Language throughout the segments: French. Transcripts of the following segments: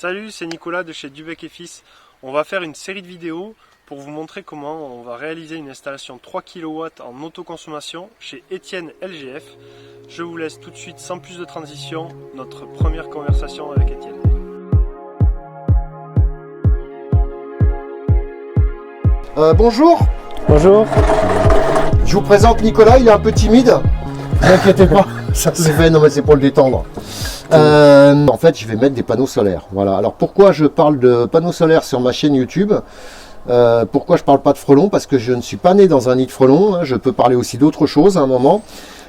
Salut, c'est Nicolas de chez Dubec & Fils. On va faire une série de vidéos pour vous montrer comment on va réaliser une installation 3 kW en autoconsommation chez Etienne LGF. Je vous laisse tout de suite, sans plus de transition, notre première conversation avec Etienne. Bonjour. Bonjour. Je vous présente Nicolas, il est un peu timide. Ne vous inquiétez pas, ça se fait, non mais c'est pour le détendre. En fait, je vais mettre des panneaux solaires. Voilà. Alors pourquoi je parle de panneaux solaires sur ma chaîne YouTube? Pourquoi je parle pas de frelons? Parce que je ne suis pas né dans un nid de frelons. Hein. Je peux parler aussi d'autres choses à un moment.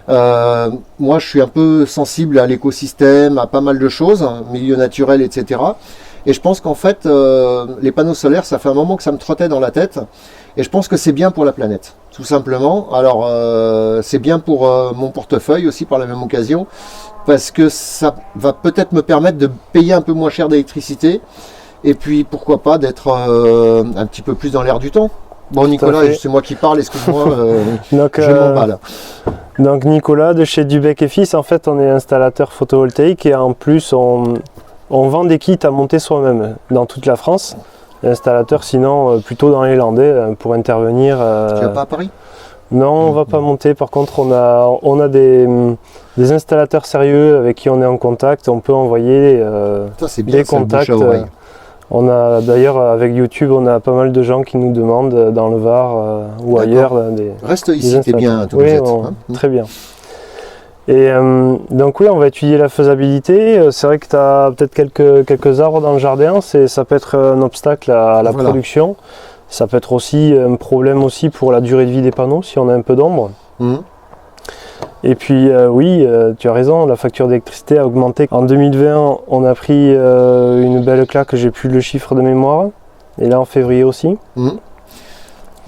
Moi, je suis un peu sensible à l'écosystème, à pas mal de choses, hein, milieu naturel, etc. Et je pense qu'en fait, les panneaux solaires, ça fait un moment que ça me trottait dans la tête. Et je pense que c'est bien pour la planète, tout simplement. Alors, c'est bien pour mon portefeuille aussi, par la même occasion, parce que ça va peut-être me permettre de payer un peu moins cher d'électricité. Et puis, pourquoi pas, d'être un petit peu plus dans l'air du temps. Bon, Nicolas, c'est moi qui parle, excuse-moi, je m'emballe. Donc, Nicolas, de chez Dubec & Fils, en fait, on est installateur photovoltaïque et en plus, on vend des kits à monter soi-même dans toute la France. Installateur sinon plutôt dans les Landais pour intervenir. Tu vas pas à Paris? Non, on va pas monter. Par contre, on a des installateurs sérieux avec qui on est en contact. On peut envoyer des contacts. On a d'ailleurs avec YouTube, on a pas mal de gens qui nous demandent dans le Var ou ailleurs. Reste ici, t'es bien. Oui, très bien. Et donc oui, on va étudier la faisabilité. C'est vrai que tu as peut-être quelques arbres dans le jardin, ça peut être un obstacle à la production. Ça peut être aussi un problème aussi pour la durée de vie des panneaux si on a un peu d'ombre. Et puis oui, tu as raison, la facture d'électricité a augmenté. En 2020, on a pris une belle claque, j'ai plus le chiffre de mémoire. Et là en février aussi.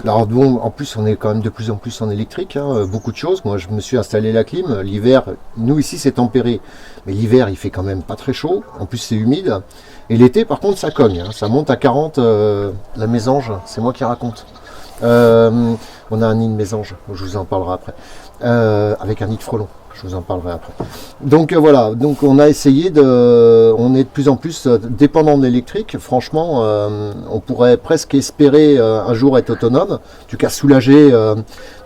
Alors bon, en plus on est quand même de plus en plus en électrique, hein, beaucoup de choses. Moi je me suis installé la clim, l'hiver, nous ici c'est tempéré, mais l'hiver il fait quand même pas très chaud, en plus c'est humide. Et l'été par contre ça cogne, hein, ça monte à 40, la mésange, c'est moi qui raconte. On a un nid de mésange, je vous en parlerai après, avec un nid de frelon. Je vous en parlerai après. Donc voilà, donc on a essayé on est de plus en plus dépendant de l'électrique. Franchement, on pourrait presque espérer un jour être autonome, en tout cas soulager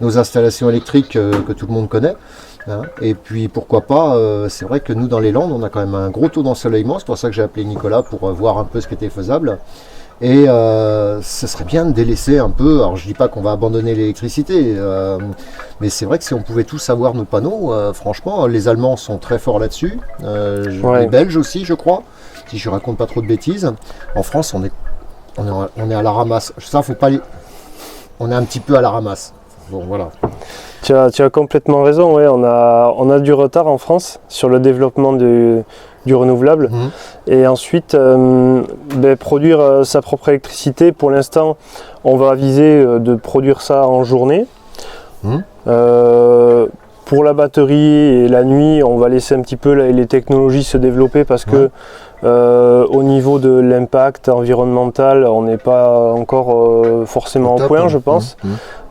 nos installations électriques que tout le monde connaît. Hein. Et puis pourquoi pas, c'est vrai que nous dans les Landes, on a quand même un gros taux d'ensoleillement. C'est pour ça que j'ai appelé Nicolas pour voir un peu ce qui était faisable. Et ce serait bien de délaisser un peu, alors je dis pas qu'on va abandonner l'électricité, mais c'est vrai que si on pouvait tous avoir nos panneaux, franchement, les Allemands sont très forts là-dessus, les Belges aussi je crois, si je raconte pas trop de bêtises. En France on est à la ramasse, ça faut pas on est un petit peu à la ramasse, bon voilà. Tu as complètement raison, ouais, on a du retard en France sur le développement du renouvelable. Et ensuite produire sa propre électricité. Pour l'instant on va viser de produire ça en journée. Pour la batterie et la nuit on va laisser un petit peu les technologies se développer parce que au niveau de l'impact environnemental on n'est pas encore forcément au point, je pense.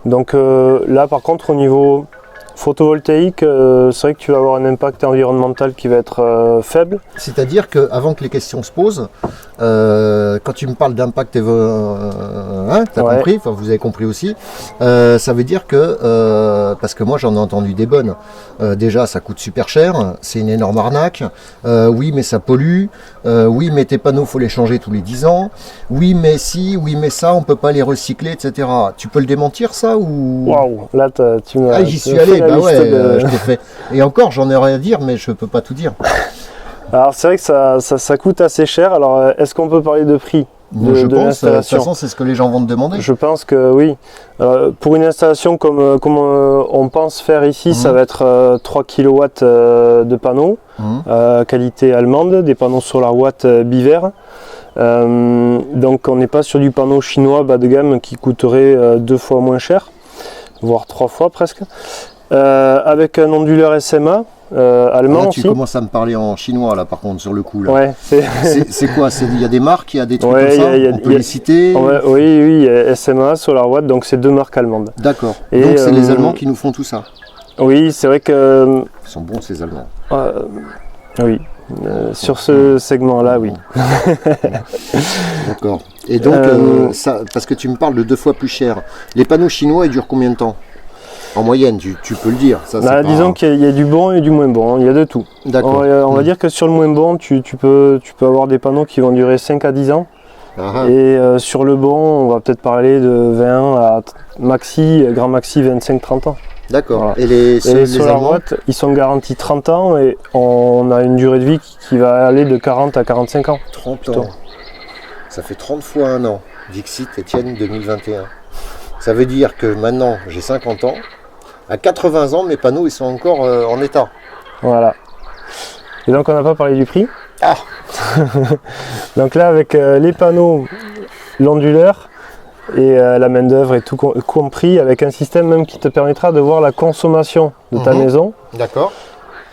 Donc là par contre au niveau photovoltaïque, c'est vrai que tu vas avoir un impact environnemental qui va être faible. C'est-à-dire qu'avant que les questions se posent, quand tu me parles d'impact, t'as compris, enfin vous avez compris aussi, ça veut dire que, parce que moi j'en ai entendu des bonnes, déjà ça coûte super cher, c'est une énorme arnaque, oui mais ça pollue, oui mais tes panneaux faut les changer tous les 10 ans, oui mais si, oui mais ça, on peut pas les recycler, etc. Tu peux le démentir ça ou... Waouh, là tu m'as... Ah j'y suis allé, bah ouais, je t'ai fait. Et encore j'en ai rien à dire mais je peux pas tout dire. Alors c'est vrai que ça coûte assez cher. Alors est-ce qu'on peut parler de prix je pense, de toute façon c'est ce que les gens vont te demander. Je pense que oui. Pour une installation comme on pense faire ici, ça va être 3 kW de panneaux, qualité allemande, des panneaux SolarWatt Biver. Donc on n'est pas sur du panneau chinois bas de gamme qui coûterait 2 fois moins cher, voire 3 fois presque. Avec un onduleur SMA allemand là, aussi. Tu commences à me parler en chinois là par contre sur le coup là. Ouais, c'est quoi? Il y a des marques, il y a des trucs comme ça, on peut les citer? Oui, SMA, SolarWatt, donc c'est 2 marques allemandes. D'accord, donc c'est les Allemands qui nous font tout ça? Oui, c'est vrai que... Ils sont bons ces Allemands. Oui, Sur ce segment-là, oui. D'accord. Et donc, ça, parce que tu me parles de 2 fois plus cher, les panneaux chinois, ils durent combien de temps? En moyenne, tu peux le dire. Ça, disons qu'il y a du bon et du moins bon, hein. Il y a de tout. D'accord. On va dire que sur le moins bon, tu peux avoir des panneaux qui vont durer 5 à 10 ans. Et sur le bon, on va peut-être parler de 20 à grand maxi 25-30 ans. D'accord. Voilà. Et les SolarWatt, ils sont garantis 30 ans et on a une durée de vie qui va aller de 40 à 45 ans. 30 ans. Ça fait 30 fois un an. Dixit Étienne 2021. Ça veut dire que maintenant, j'ai 50 ans. À 80 ans, mes panneaux, ils sont encore en état. Voilà. Et donc, on n'a pas parlé du prix. Ah. Donc là, avec les panneaux, l'onduleur et la main d'œuvre et tout compris, avec un système même qui te permettra de voir la consommation de ta maison. D'accord.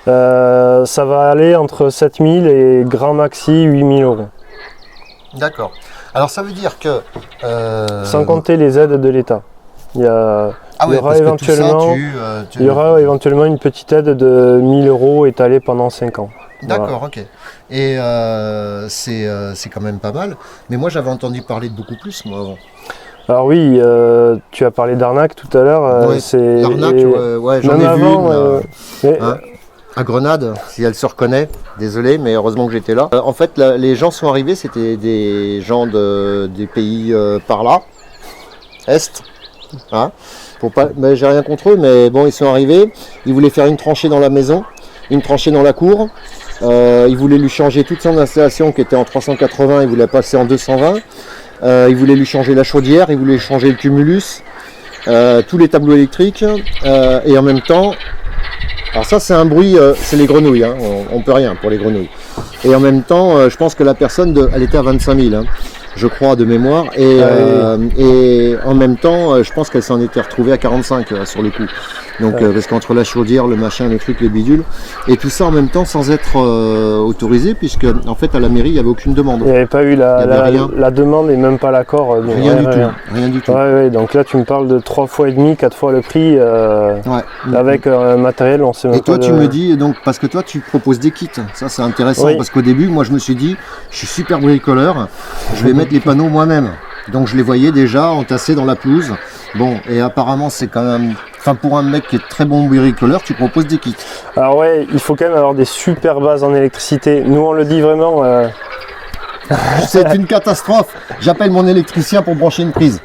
Ça va aller entre 7 000 et grand maxi 8 000 euros. D'accord. Alors ça veut dire que... Sans compter les aides de l'État. Il y aura éventuellement une petite aide de 1 000 euros étalée pendant 5 ans. D'accord, voilà. Ok. Et c'est quand même pas mal. Mais moi j'avais entendu parler de beaucoup plus moi avant. Alors oui, tu as parlé d'arnaque tout à l'heure. Ouais, l'arnaque, ouais, j'en ai vu une. À Grenade, si elle se reconnaît, désolé, mais heureusement que j'étais là. En fait, les gens sont arrivés, c'était des gens des pays par là, Est. Hein, j'ai rien contre eux, mais bon, ils sont arrivés. Ils voulaient faire une tranchée dans la maison, une tranchée dans la cour. Ils voulaient lui changer toute son installation qui était en 380, ils voulaient passer en 220. Ils voulaient lui changer la chaudière, ils voulaient changer le cumulus, tous les tableaux électriques, et en même temps. Alors ça c'est un bruit, c'est les grenouilles, hein. On peut rien pour les grenouilles. Et en même temps, je pense que la personne, elle était à 25 000, hein, je crois, de mémoire. Et en même temps, je pense qu'elle s'en était retrouvée à 45 sur le coup. Donc, parce qu'entre la chaudière, le machin, le truc, les bidules, et tout ça en même temps sans être autorisé, puisque en fait à la mairie il n'y avait aucune demande. Il n'y avait pas eu la demande et même pas l'accord. Rien du tout. Ouais, donc là tu me parles de 3 fois et demi, 4 fois le prix, avec un matériel, on sait même pas. Et toi tu me dis, donc, parce que toi tu proposes des kits, ça c'est intéressant, parce qu'au début moi je me suis dit, je suis super bricoleur, je vais mettre les panneaux moi-même. Donc je les voyais déjà entassés dans la pelouse. Bon, et apparemment c'est quand même... Enfin, pour un mec qui est très bon bricoleur, tu proposes des kits. Alors ouais, il faut quand même avoir des super bases en électricité. Nous on le dit vraiment... C'est une catastrophe. J'appelle mon électricien pour brancher une prise.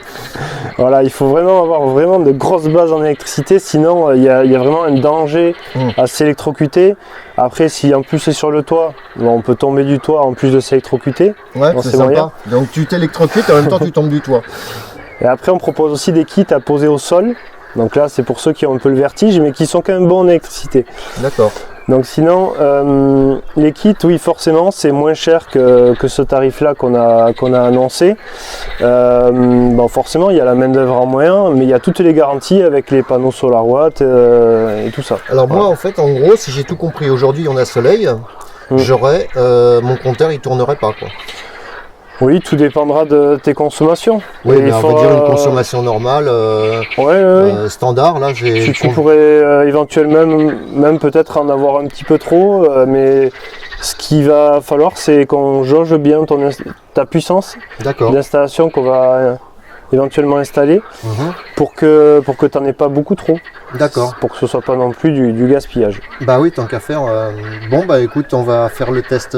Voilà, il faut vraiment avoir de grosses bases en électricité, sinon il y a vraiment un danger à s'électrocuter. Après, si en plus c'est sur le toit, on peut tomber du toit en plus de s'électrocuter. Ouais, c'est sympa. Moyen. Donc tu t'électrocutes et en même temps tu tombes du toit. Et après on propose aussi des kits à poser au sol. Donc là c'est pour ceux qui ont un peu le vertige mais qui sont quand même bons en électricité. D'accord. Donc sinon, les kits, oui forcément, c'est moins cher que ce tarif-là qu'on a annoncé. Bon, forcément, il y a la main d'œuvre en moins, mais il y a toutes les garanties avec les panneaux SolarWatt et tout ça. Alors moi, en fait, en gros, si j'ai tout compris, aujourd'hui on a soleil, j'aurais mon compteur, il tournerait pas, quoi. Oui, tout dépendra de tes consommations. Oui, mais on va dire une consommation normale, standard. Là, tu pourrais éventuellement même peut-être en avoir un petit peu trop, mais ce qu'il va falloir, c'est qu'on jauge bien ta puissance d'installation qu'on va éventuellement installer pour que tu n'en aies pas beaucoup trop. D'accord. Pour que ce soit pas non plus du gaspillage. Bah oui, tant qu'à faire. Bon, bah écoute, on va faire le test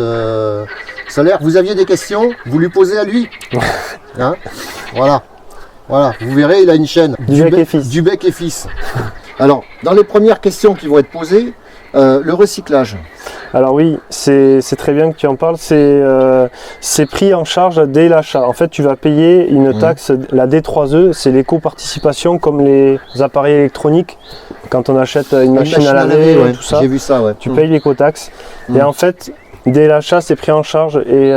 solaire. Vous aviez des questions? Vous lui posez à lui. Hein, voilà. Vous verrez, il a une chaîne. Dubec et fils. Alors, dans les premières questions qui vont être posées, le recyclage. Alors oui, c'est très bien que tu en parles. C'est pris en charge dès l'achat. En fait, tu vas payer une taxe, la D3E, c'est l'éco-participation comme les appareils électroniques. Quand on achète une machine à laver, tout ça, j'ai vu ça, tu payes l'éco-taxe. Et en fait, dès l'achat, c'est pris en charge et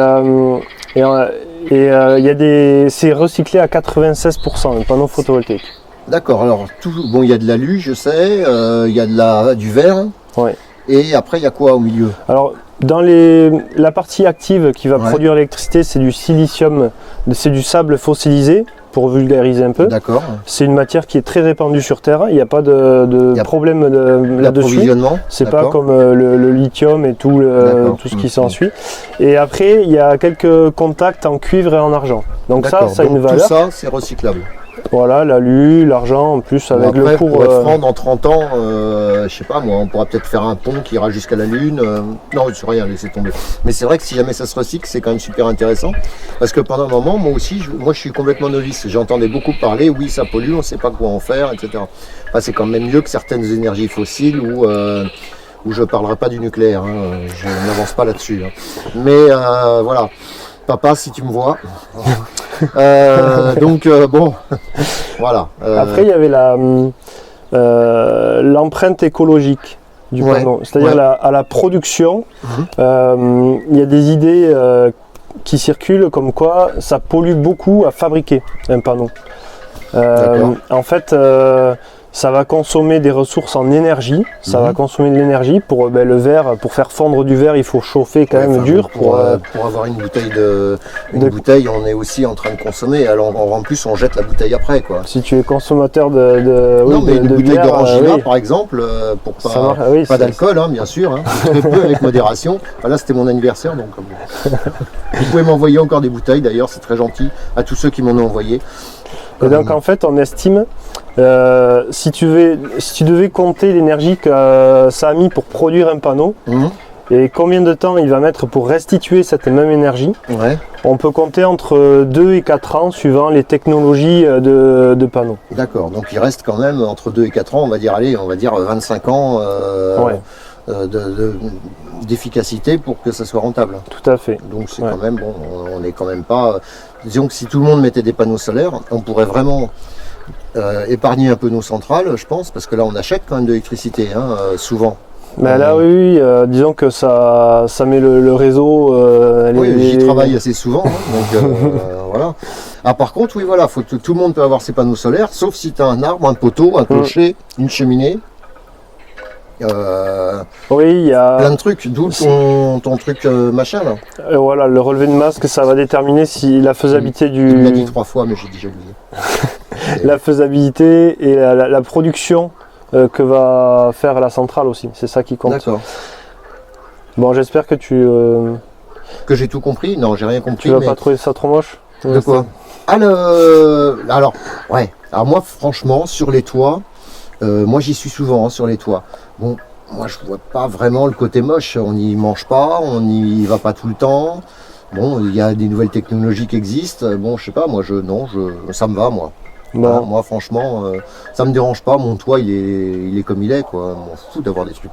c'est recyclé à 96%, un panneau photovoltaïque. D'accord. Alors, il y a de l'alu, je sais, il y a du verre. Ouais. Et après, il y a quoi au milieu? Alors, Dans la partie active qui va produire l'électricité, c'est du silicium, c'est du sable fossilisé, pour vulgariser un peu. D'accord. C'est une matière qui est très répandue sur Terre, il n'y a pas de problème là-dessus. C'est pas comme le lithium et tout ce qui s'ensuit. Et après, il y a quelques contacts en cuivre et en argent. Donc ça a une valeur. Tout ça, c'est recyclable. Voilà, l'alu, l'argent, en plus avec après, le cours. Pour être franc, dans 30 ans, je sais pas moi, on pourra peut-être faire un pont qui ira jusqu'à la Lune. Non, c'est rien, laissez tomber. Mais c'est vrai que si jamais ça se recycle, c'est quand même super intéressant. Parce que pendant un moment, moi aussi, je suis complètement novice. J'entendais beaucoup parler, oui, ça pollue, on ne sait pas quoi en faire, etc. Enfin, c'est quand même mieux que certaines énergies fossiles où je ne parlerai pas du nucléaire. Hein. Je n'avance pas là-dessus. Hein. Mais voilà. Papa, si tu me vois. Donc, bon, voilà. Après, il y avait l'empreinte écologique du panneau. C'est-à-dire à la production, il y a des idées qui circulent comme quoi ça pollue beaucoup à fabriquer un panneau. En fait, ça va consommer des ressources en énergie, ça va consommer de l'énergie pour le verre, pour faire fondre du verre, il faut chauffer quand même dur. Pour avoir une bouteille, on est aussi en train de consommer, alors en plus on jette la bouteille après, quoi. Si tu es consommateur de bouteille bière, d'orangina par exemple, pour pas d'alcool, hein, bien sûr, hein, très peu avec modération. Enfin, là c'était mon anniversaire, donc vous pouvez m'envoyer encore des bouteilles d'ailleurs, c'est très gentil à tous ceux qui m'en ont envoyé. Et donc en fait on estime, si tu devais compter l'énergie que ça a mis pour produire un panneau, et combien de temps il va mettre pour restituer cette même énergie, on peut compter entre 2 et 4 ans suivant les technologies de panneaux. D'accord, donc il reste quand même entre 2 et 4 ans, on va dire 25 ans d'efficacité pour que ça soit rentable. Tout à fait. Donc c'est quand même bon, on n'est quand même pas... Disons que si tout le monde mettait des panneaux solaires, on pourrait vraiment épargner un peu nos centrales, je pense, parce que là on achète quand même de l'électricité, souvent. Ben là oui, disons que ça met le réseau... j'y travaille assez souvent, donc voilà. Ah par contre, oui voilà, faut que tout le monde peut avoir ses panneaux solaires, sauf si tu as un arbre, un poteau, un clocher, une cheminée. Oui, il y a plein de trucs, d'où ton truc machin là. Voilà, le relevé de masque, ça va déterminer si la faisabilité du... Il l'a dit 3 fois, mais j'ai déjà oublié. La faisabilité et la production que va faire la centrale aussi, c'est ça qui compte. D'accord. Bon, j'espère que que j'ai tout compris. Non, j'ai rien compris. Tu vas pas trouver ça trop moche? De quoi? Alors, moi, franchement, sur les toits, moi j'y suis souvent sur les toits. Bon, moi je vois pas vraiment le côté moche. On n'y mange pas, on n'y va pas tout le temps. Bon, il y a des nouvelles technologies qui existent. Bon, je sais pas, moi ça me va, moi. Bon. Moi franchement, ça me dérange pas. Mon toit il est comme il est, quoi. Je m'en fous d'avoir des trucs.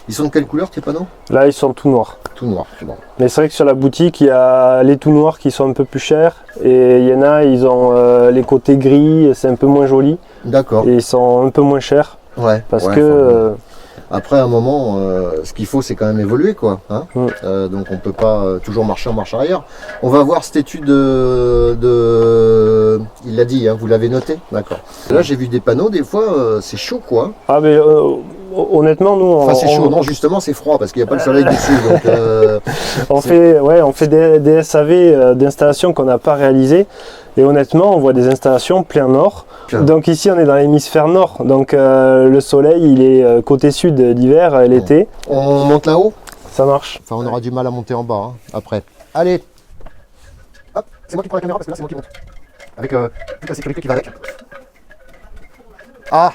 Ils sont de quelle couleur tes panneaux? Là, ils sont tout noirs. Tout noir, c'est bon. Mais c'est vrai que sur la boutique, il y a les tout noirs qui sont un peu plus chers. Et il y en a, ils ont les côtés gris, c'est un peu moins joli. D'accord. Et ils sont un peu moins chers. Parce que... Après, à un moment, ce qu'il faut, c'est quand même évoluer, quoi. Donc, on peut pas toujours marcher en marche arrière. On va voir cette étude il l'a dit, vous l'avez noté, d'accord. Là, j'ai vu des panneaux, des fois, c'est chaud, quoi. Ah, mais honnêtement, nous... Enfin, c'est chaud. Non, justement, c'est froid, parce qu'il n'y a pas le soleil dessus. Donc, on fait des SAV d'installations qu'on n'a pas réalisées. Et honnêtement, on voit des installations plein nord. Donc ici, on est dans l'hémisphère nord. Donc le soleil, il est côté sud l'hiver, l'été. On monte là-haut? Ça marche. Enfin, on aura du mal à monter en bas, après. Allez. Hop, c'est moi qui prends la caméra, parce que là, c'est moi qui monte. Avec toute la sécurité qui va avec. Ah,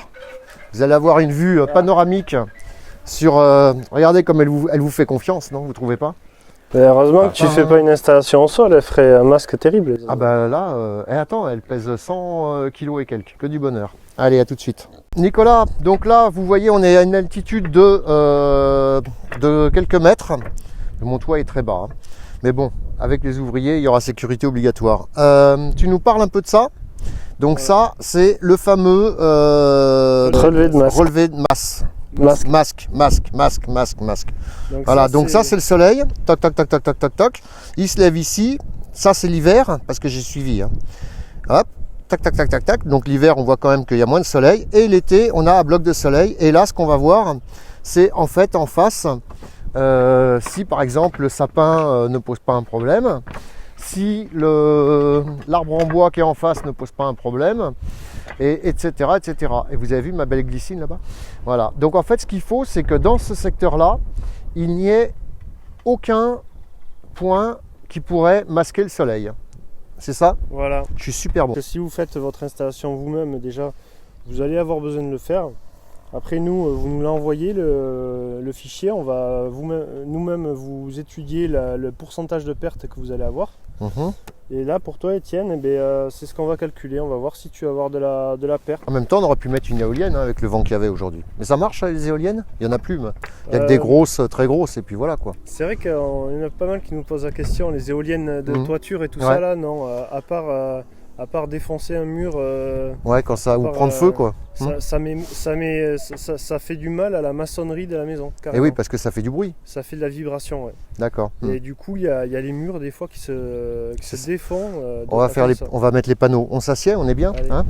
vous allez avoir une vue panoramique sur... regardez comme elle vous fait confiance, non? Vous trouvez pas? Mais heureusement que tu fais pas une installation au sol, elle ferait un masque terrible. Ah bah là, attends, elle pèse 100 kg et quelques, que du bonheur. Allez, à tout de suite. Nicolas, donc là, vous voyez, on est à une altitude de quelques mètres. Mon toit est très bas, mais bon, avec les ouvriers, il y aura sécurité obligatoire. Tu nous parles un peu de ça? Donc ça, c'est le fameux relevé de masse. Relevé de masse. Masque. Donc voilà, donc ça c'est le soleil, toc toc toc toc toc toc toc. Il se lève ici, ça c'est l'hiver, parce que j'ai suivi. Hop, tac tac tac tac tac. Donc l'hiver on voit quand même qu'il y a moins de soleil. Et l'été on a un bloc de soleil. Et là ce qu'on va voir, c'est en fait en face, si par exemple le sapin ne pose pas un problème, si l'arbre en bois qui est en face ne pose pas un problème, etc., etc. Et vous avez vu ma belle glycine là-bas? Voilà. Donc en fait, ce qu'il faut, c'est que dans ce secteur-là, il n'y ait aucun point qui pourrait masquer le soleil. C'est ça? Voilà. Je suis super bon. Si vous faites votre installation vous-même, déjà, vous allez avoir besoin de le faire. Après, vous nous l'envoyez, le fichier. On va nous-mêmes vous étudier le pourcentage de perte que vous allez avoir. Et là, pour toi, Étienne, c'est ce qu'on va calculer. On va voir si tu vas avoir de la perte. En même temps, on aurait pu mettre une éolienne avec le vent qu'il y avait aujourd'hui. Mais ça marche, les éoliennes? Il n'y en a plus. Il y a que des grosses, très grosses, et puis voilà quoi. C'est vrai qu'il y en a pas mal qui nous posent la question. Les éoliennes de toiture et tout ça, là, non. À part défoncer un mur. Ouais, quand ça, ou prendre feu quoi. Ça fait du mal à la maçonnerie de la maison. Et oui, parce que ça fait du bruit. Ça fait de la vibration, ouais. D'accord. Et du coup, il y a les murs des fois qui se défont. On va mettre les panneaux. On s'assied, on est bien, hein?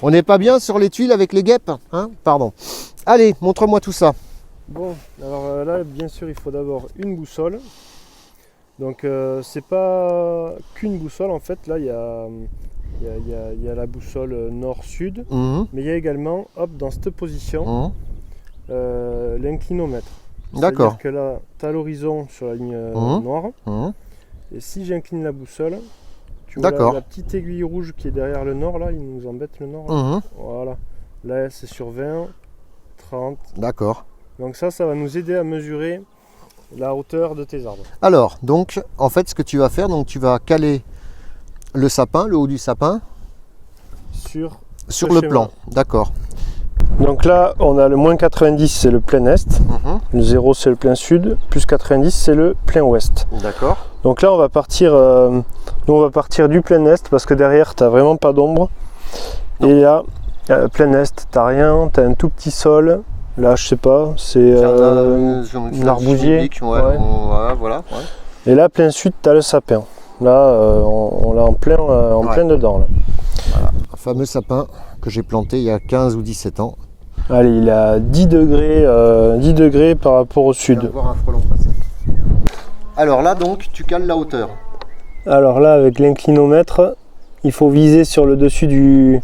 On n'est pas bien sur les tuiles avec les guêpes, hein? Pardon. Allez, montre-moi tout ça. Bon, alors là, bien sûr, il faut d'abord une boussole. Donc c'est pas qu'une boussole en fait, là il y a la boussole nord-sud, mais il y a également, dans cette position, l'inclinomètre. D'accord. C'est-à-dire que là, tu as l'horizon sur la ligne noire, et si j'incline la boussole, tu vois la petite aiguille rouge qui est derrière le nord, là, il nous embête le nord. Voilà, là c'est sur 20, 30. D'accord. Donc ça va nous aider à mesurer la hauteur de tes arbres. Alors, donc, en fait, ce que tu vas faire, donc tu vas caler le sapin, le haut du sapin, sur le plan. D'accord. Donc là, on a le moins 90, c'est le plein est. Le 0, c'est le plein sud. Plus 90, c'est le plein ouest. D'accord. Donc là, on va partir du plein est parce que derrière, tu n'as vraiment pas d'ombre. Et là, plein est, tu n'as rien, tu as un tout petit sol. Là, je sais pas, c'est un arbousier. Voilà. Et là, plein sud, tu as le sapin. Là, on l'a en plein dedans. Là. Voilà. Un fameux sapin que j'ai planté il y a 15 ou 17 ans. Allez, il a 10 degrés par rapport au sud. On va voir un frelon passer. Alors là, donc, tu cales la hauteur. Alors là, avec l'inclinomètre, il faut viser sur le dessus de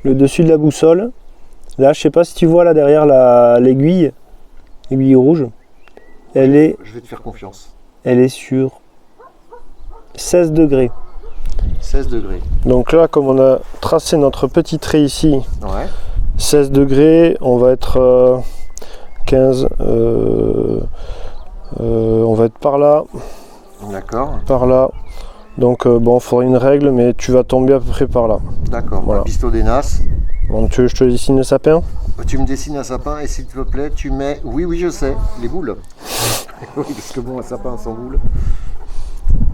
la boussole. Là, je sais pas si tu vois là derrière l'aiguille rouge. Je vais te faire confiance. Elle est sur 16 degrés. 16 degrés. Donc là, comme on a tracé notre petit trait ici, 16 degrés, on va être 15. On va être par là. D'accord. Par là. Donc bon, il faudrait une règle, mais tu vas tomber à peu près par là. D'accord. Voilà. Pisto des Nas. Bon, tu veux que je te dessine le sapin? Tu me dessines un sapin et s'il te plaît, tu mets... Oui, je sais, les boules. Oui, parce que bon, un sapin sans boules.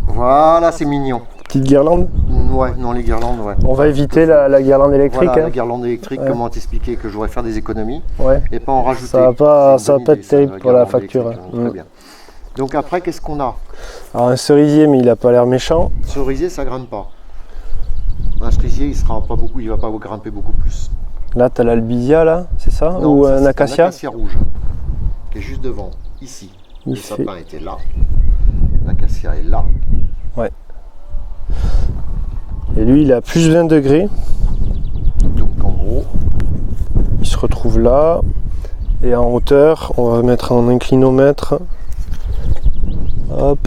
Voilà, c'est mignon. Petite guirlande? Ouais, non, les guirlandes, ouais. On va éviter la guirlande électrique. Voilà, la guirlande électrique, comment t'expliquer que je voudrais faire des économies et pas en rajouter. Ça va pas être terrible pour la facture. Très bien. Donc après, qu'est-ce qu'on a? Alors un cerisier, mais il n'a pas l'air méchant. Cerisier, ça grimpe pas. Un cerisier, il va pas grimper beaucoup plus. Là, tu as l'albizia, là, c'est ça? Non, ou ça, un acacia? Un acacia rouge, qui est juste devant, ici. Le sapin était là. L'acacia est là. Ouais. Et lui, il a plus 20 degrés. Donc en gros, il se retrouve là. Et en hauteur, on va mettre en inclinomètre. Hop.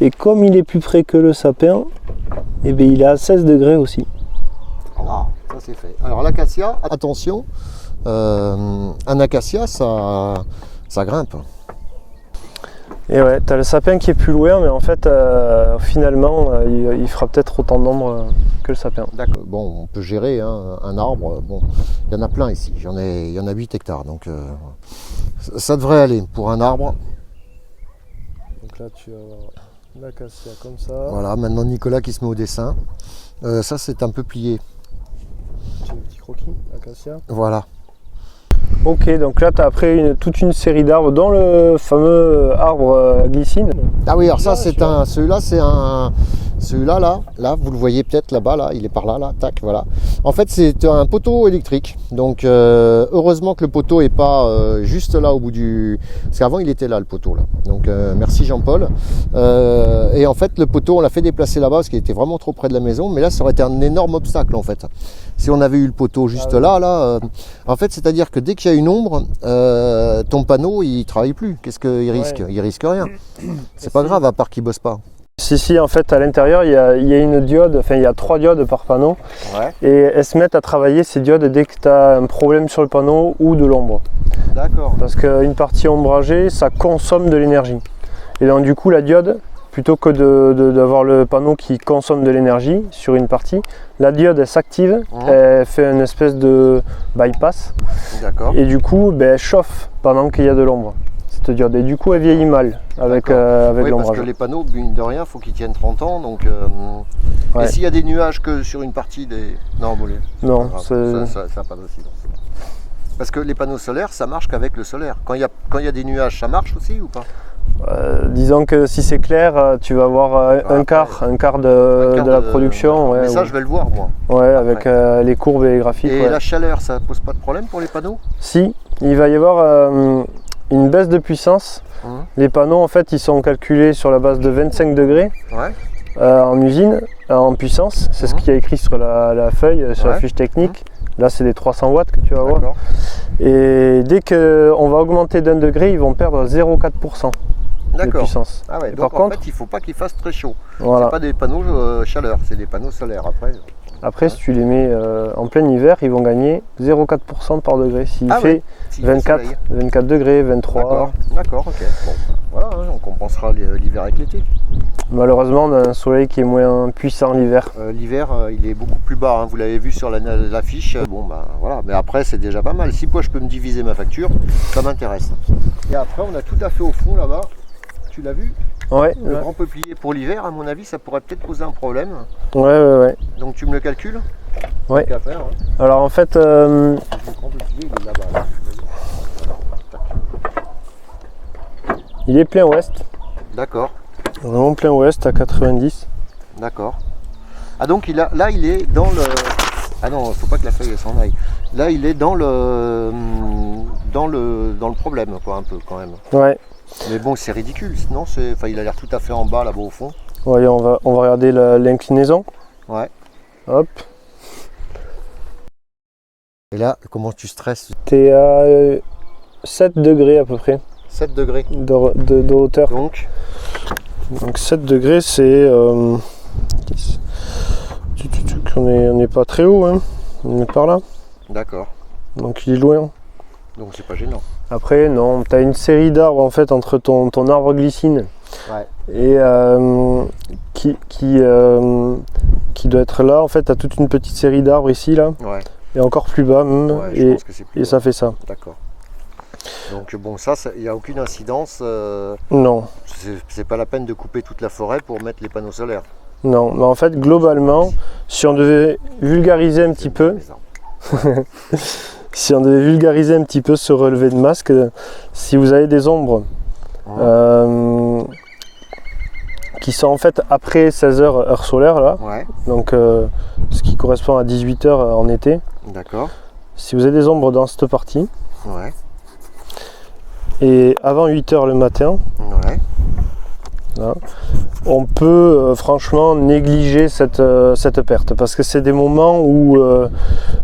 Et comme il est plus près que le sapin, eh bien, il est à 16 degrés aussi. Voilà, ça c'est fait. Alors l'acacia, attention, un acacia, ça grimpe. Et ouais, tu as le sapin qui est plus loin, mais en fait, finalement, il fera peut-être autant d'ombre que le sapin. D'accord. Bon, on peut gérer un arbre. Bon, il y en a plein ici. Il y en a 8 hectares, donc ça devrait aller pour un arbre. Donc là, tu vas avoir l'acacia comme ça. Voilà, maintenant Nicolas qui se met au dessin. Ça, c'est un peuplier. C'est un petit croquis, acacia. Voilà. Ok, donc là tu as après toute une série d'arbres, dont le fameux arbre glycine. Ah oui, alors ça c'est celui-là Celui-là, là, vous le voyez peut-être là-bas, là, il est par là, là, tac, voilà. En fait, c'est un poteau électrique. Donc, heureusement que le poteau est pas juste là au bout du... Parce qu'avant, il était là, le poteau, là. Donc, merci Jean-Paul. Et en fait, le poteau, on l'a fait déplacer là-bas parce qu'il était vraiment trop près de la maison. Mais là, ça aurait été un énorme obstacle, en fait. Si on avait eu le poteau juste là, en fait, c'est-à-dire que dès qu'il y a une ombre, ton panneau, il travaille plus. Qu'est-ce qu'il risque? Il risque rien. C'est pas grave, à part qu'il bosse pas. Si, en fait, à l'intérieur, il y a une diode, enfin, il y a 3 diodes par panneau. Ouais. Et elles se mettent à travailler, ces diodes, dès que tu as un problème sur le panneau ou de l'ombre. D'accord. Parce qu'une partie ombragée, ça consomme de l'énergie. Et donc, du coup, la diode, plutôt que d'avoir le panneau qui consomme de l'énergie sur une partie, la diode, elle s'active, elle fait une espèce de bypass. D'accord. Et du coup, elle chauffe pendant qu'il y a de l'ombre. Diode. Et du coup, elle vieillit mal avec oui, l'ombrage. parce que les panneaux, mine de rien, il faut qu'ils tiennent 30 ans. Donc, Et s'il y a des nuages que sur une partie des... Non, bon, non, ça n'a pas d'incidence. Parce que les panneaux solaires, ça marche qu'avec le solaire. Quand il y a des nuages, ça marche aussi ou pas? Disons que si c'est clair, tu vas avoir un quart de la production. Mais ça, je vais le voir, moi. Ouais, avec les courbes et les graphiques. Et la chaleur, ça pose pas de problème pour les panneaux? Si, il va y avoir une baisse de puissance. Les panneaux, en fait, ils sont calculés sur la base de 25 degrés en usine, en puissance. C'est ce qui est écrit sur la feuille, sur la fiche technique. Là, c'est des 300 watts que tu vas voir. Et dès qu'on va augmenter d'1 degré, ils vont perdre 0,4% de puissance. Ah ouais, et donc par contre, fait, il ne faut pas qu'il fasse très chaud. Voilà. C'est pas des panneaux chaleur, c'est des panneaux solaires. Après, si tu les mets en plein hiver, ils vont gagner 0,4% par degré. S'il fait 24 degrés, 23. D'accord, ok. Bon, voilà, on compensera l'hiver avec l'été. Malheureusement, on a un soleil qui est moins puissant l'hiver. L'hiver, il est beaucoup plus bas. Vous l'avez vu sur l'affiche. Bon, bah voilà. Mais après, c'est déjà pas mal. Si moi, je peux me diviser ma facture, ça m'intéresse. Et après, on a tout à fait au fond là-bas. Tu l'as vu? Ouais. Le grand peuplier pour l'hiver, à mon avis, ça pourrait peut-être poser un problème. Ouais. Donc tu me le calcules? Ouais. Qu'à faire, Alors en fait... Le grand peuplier, il est là-bas. Il est plein ouest. D'accord. Vraiment plein ouest à 90. D'accord. Ah donc là il est dans le... Ah non, faut pas que la feuille s'en aille. Là il est dans le problème quoi, un peu quand même. Ouais. Mais bon, c'est ridicule, sinon il a l'air tout à fait en bas là-bas au fond. Ouais, on va regarder l'inclinaison. Ouais. Hop. Et là, comment tu stresses? T'es à 7 degrés à peu près. 7 degrés de hauteur. Donc 7 degrés, c'est... on n'est pas très haut, hein. On est par là. D'accord. Donc il est loin. Donc c'est pas gênant. Après, non, tu as une série d'arbres en fait entre ton arbre glycine et qui doit être là. En fait, tu as toute une petite série d'arbres ici, là, et encore plus bas même, et ça fait ça. D'accord. Donc bon, ça, il n'y a aucune incidence. Non. C'est pas la peine de couper toute la forêt pour mettre les panneaux solaires. Non, mais en fait, globalement, si on devait vulgariser un petit peu... Si on devait vulgariser un petit peu ce relevé de masque, si vous avez des ombres qui sont en fait après 16h heure solaire, là, donc ce qui correspond à 18h en été, si vous avez des ombres dans cette partie, et avant 8h le matin, là, on peut franchement négliger cette perte parce que c'est des moments où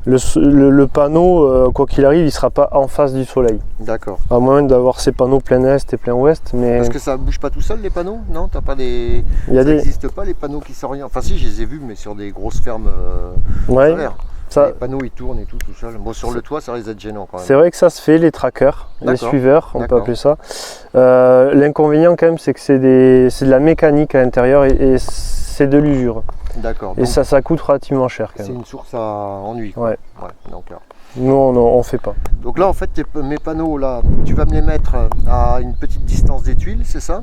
le panneau, quoi qu'il arrive, il ne sera pas en face du soleil. D'accord. À moins d'avoir ces panneaux plein est et plein ouest. Mais... Parce que ça ne bouge pas tout seul les panneaux? Non, t'as pas des... Ça n'existe pas les panneaux qui s'orientent? Enfin si, je les ai vus, mais sur des grosses fermes solaires. Les panneaux ils tournent et tout seul. Bon, sur le toit ça risque d'être gênant quand même. C'est vrai que ça se fait, les trackers, les suiveurs, on peut appeler ça. L'inconvénient quand même c'est que c'est de la mécanique à l'intérieur et c'est de l'usure. D'accord. Et ça coûte relativement cher quand même. C'est une source à ennui. Ouais. Donc, nous on fait pas. Donc là en fait mes panneaux là, tu vas me les mettre à une petite distance des tuiles, c'est ça?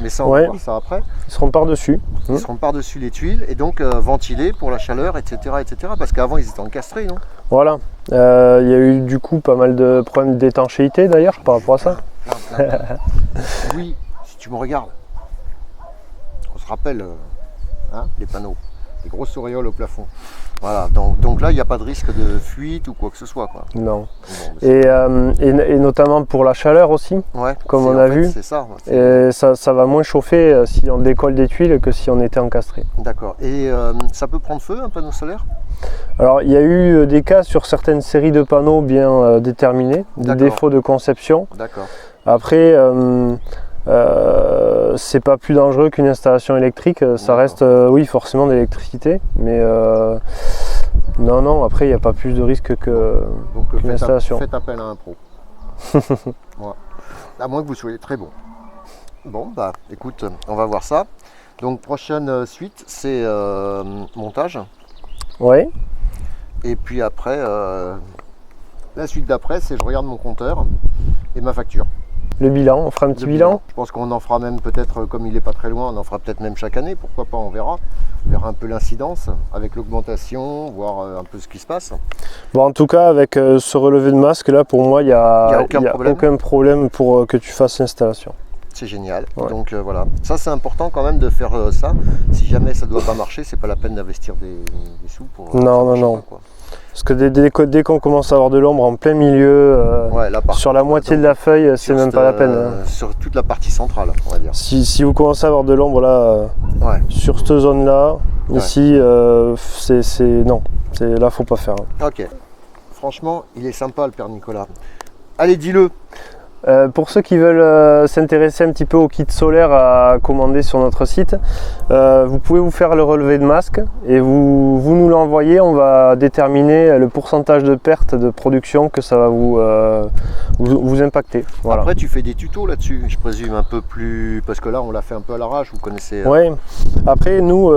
Mais ça on va voir ça après. Ils seront par-dessus. Ils seront par-dessus les tuiles et donc ventilés pour la chaleur, etc. Parce qu'avant ils étaient encastrés, non? Voilà. Il y a eu du coup pas mal de problèmes d'étanchéité d'ailleurs par rapport à ça. Oui, si tu me regardes, on se rappelle hein, les panneaux, les grosses auréoles au plafond. Voilà, donc là, il n'y a pas de risque de fuite ou quoi que ce soit, quoi. Non. Bon, Et notamment pour la chaleur aussi, ouais, comme on a vu. C'est ça. Et ça va moins chauffer si on décolle des tuiles que si on était encastré. D'accord. Et ça peut prendre feu, un panneau solaire? Alors il y a eu des cas sur certaines séries de panneaux bien déterminés, des défauts de conception. D'accord. Après, c'est pas plus dangereux qu'une installation électrique, ça reste oui forcément de l'électricité, mais non, après il n'y a pas plus de risque qu'une installation. Faites appel à un pro. Voilà. À moins que vous soyez très bon. Bon, bah écoute, on va voir ça. Donc prochaine suite, c'est montage. Oui. Et puis après, la suite d'après, c'est je regarde mon compteur et ma facture. Le bilan, on fera un petit bilan. Je pense qu'on en fera même peut-être, comme il n'est pas très loin, on en fera peut-être même chaque année, pourquoi pas, on verra. On verra un peu l'incidence avec l'augmentation, voir un peu ce qui se passe. Bon, en tout cas, avec ce relevé de masque, là, pour moi, il n'y a aucun problème pour que tu fasses l'installation. C'est génial. Ouais. Donc voilà, ça c'est important quand même de faire ça. Si jamais ça ne doit pas marcher, c'est pas la peine d'investir des sous pour. Non. Parce que dès qu'on commence à avoir de l'ombre en plein milieu, ouais, là, sur la moitié de la feuille, c'est même pas la peine. Sur toute la partie centrale, on va dire. Si vous commencez à avoir de l'ombre là, ouais. sur cette zone-là, ouais. ici, non, là faut pas faire. Ok. Franchement, il est sympa le père Nicolas. Allez, dis-le. Pour ceux qui veulent s'intéresser un petit peu au kit solaire à commander sur notre site, vous pouvez vous faire le relevé de masque et vous nous l'envoyez, on va déterminer le pourcentage de perte de production que ça va vous impacter. Voilà. Après tu fais des tutos là-dessus, je présume un peu plus, parce que là on l'a fait un peu à l'arrache, vous connaissez. Oui, après nous,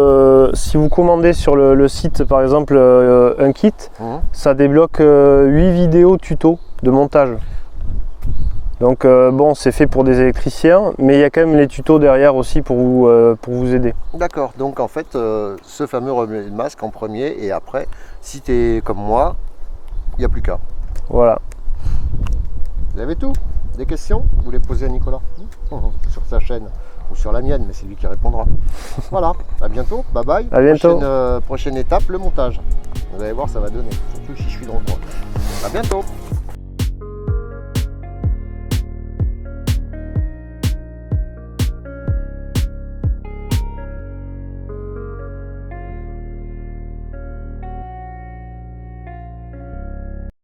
si vous commandez sur le site par exemple un kit, ça débloque 8 vidéos tutos de montage. Donc bon, c'est fait pour des électriciens, mais il y a quand même les tutos derrière aussi pour vous aider. D'accord, donc en fait, ce fameux relevé de masque en premier, et après, si tu es comme moi, il n'y a plus qu'à. Voilà. Vous avez tout? Des questions? Vous les posez à Nicolas sur sa chaîne ou sur la mienne, mais c'est lui qui répondra. Voilà, à bientôt, bye bye. À bientôt. Prochaine étape, le montage. Vous allez voir, ça va donner, surtout si je suis dans le coin. À bientôt.